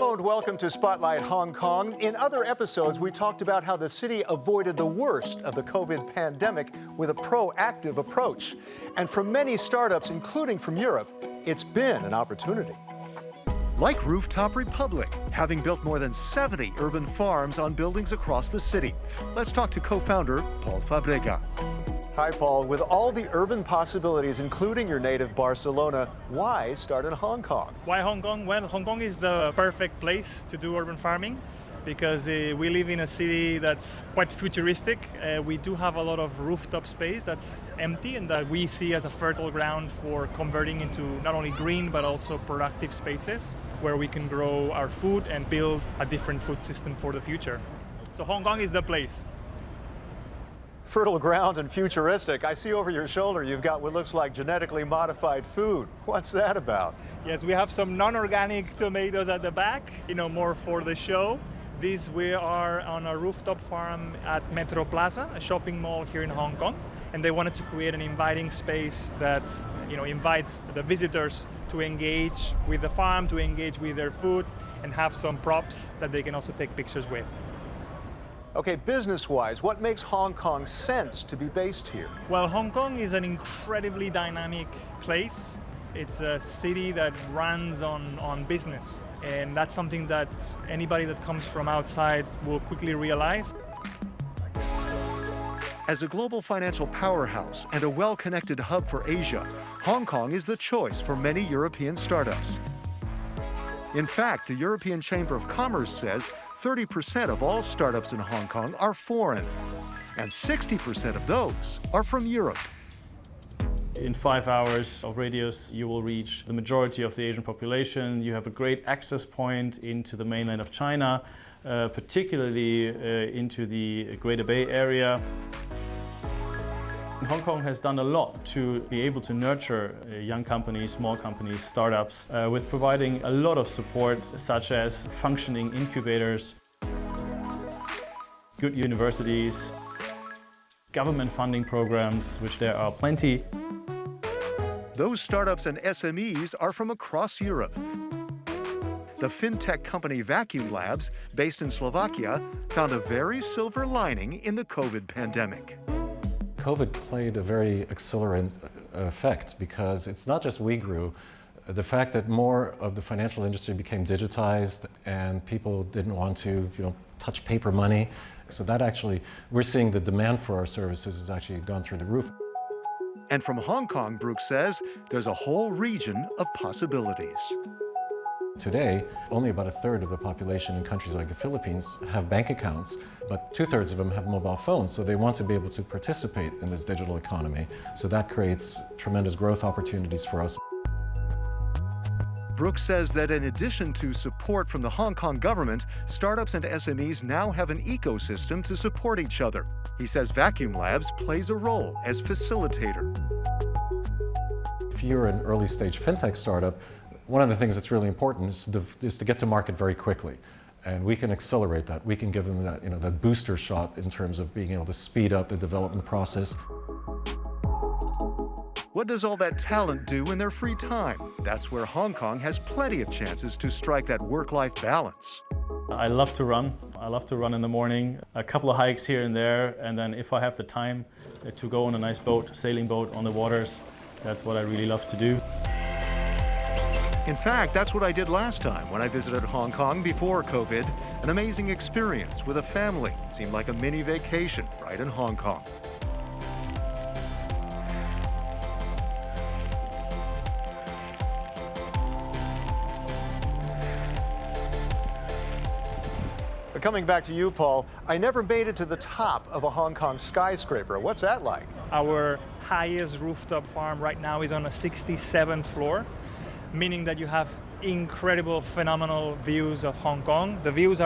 Hello and welcome to Spotlight Hong Kong. In other episodes, we talked about how the city avoided the worst of the COVID pandemic with a proactive approach. And for many startups, including from Europe, it's been an opportunity. Like Rooftop Republic, having built more than 70 urban farms on buildings across the city. Let's talk to co-founder Paul Fabrega. Hi, Paul. With all the urban possibilities, including your native Barcelona, why start in Hong Kong? Why Hong Kong? Well, Hong Kong is the perfect place to do urban farming because we live in a city that's quite futuristic. We do have a lot of rooftop space that's empty and that we see as a fertile ground for converting into not only green but also productive spaces where we can grow our food and build a different food system for the future. So Hong Kong is the place. Fertile ground and futuristic. I see over your shoulder you've got what looks like genetically modified food. What's that about? Yes, we have some non-organic tomatoes at the back, more for the show. We are on a rooftop farm at Metro Plaza, a shopping mall here in Hong Kong. And they wanted to create an inviting space that, invites the visitors to engage with the farm, to engage with their food, and have some props that they can also take pictures with. Okay, business-wise, what makes Hong Kong sense to be based here? Well, Hong Kong is an incredibly dynamic place. It's a city that runs on business, and that's something that anybody that comes from outside will quickly realize. As a global financial powerhouse and a well-connected hub for Asia, Hong Kong is the choice for many European startups. In fact, the European Chamber of Commerce says 30% of all startups in Hong Kong are foreign, and 60% of those are from Europe. In 5 hours of radius, you will reach the majority of the Asian population. You have a great access point into the mainland of China, particularly into the Greater Bay Area. Hong Kong has done a lot to be able to nurture young companies, small companies, startups, with providing a lot of support, such as functioning incubators, good universities, government funding programs, which there are plenty. Those startups and SMEs are from across Europe. The Fintech company Vacuum Labs, based in Slovakia, found a very silver lining in the COVID pandemic. COVID played a very accelerant effect because it's not just we grew. The fact that more of the financial industry became digitized and people didn't want to, touch paper money. So that actually, we're seeing the demand for our services has actually gone through the roof. And from Hong Kong, Brooks says, there's a whole region of possibilities. Today, only about 1/3 of the population in countries like the Philippines have bank accounts, but 2/3 of them have mobile phones, so they want to be able to participate in this digital economy. So that creates tremendous growth opportunities for us. Brooks says that in addition to support from the Hong Kong government, startups and SMEs now have an ecosystem to support each other. He says Vacuum Labs plays a role as facilitator. If you're an early stage fintech startup, one of the things that's really important is to get to market very quickly. And we can accelerate that. We can give them that, that booster shot in terms of being able to speed up the development process. What does all that talent do in their free time? That's where Hong Kong has plenty of chances to strike that work-life balance. I love to run. I love to run in the morning, a couple of hikes here and there, and then if I have the time to go on a nice boat, sailing boat on the waters, that's what I really love to do. In fact, that's what I did last time when I visited Hong Kong before COVID. An amazing experience with a family. It seemed like a mini vacation right in Hong Kong. But coming back to you, Paul, I never made it to the top of a Hong Kong skyscraper. What's that like? Our highest rooftop farm right now is on a 67th floor. Meaning that you have incredible, phenomenal views of Hong Kong. The views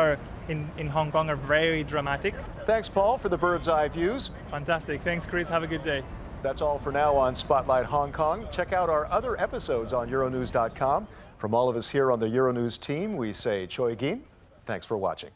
in Hong Kong are very dramatic. Thanks, Paul, for the bird's eye views. Fantastic. Thanks, Chris. Have a good day. That's all for now on Spotlight Hong Kong. Check out our other episodes on Euronews.com. From all of us here on the Euronews team, we say Choi Gin. Thanks for watching.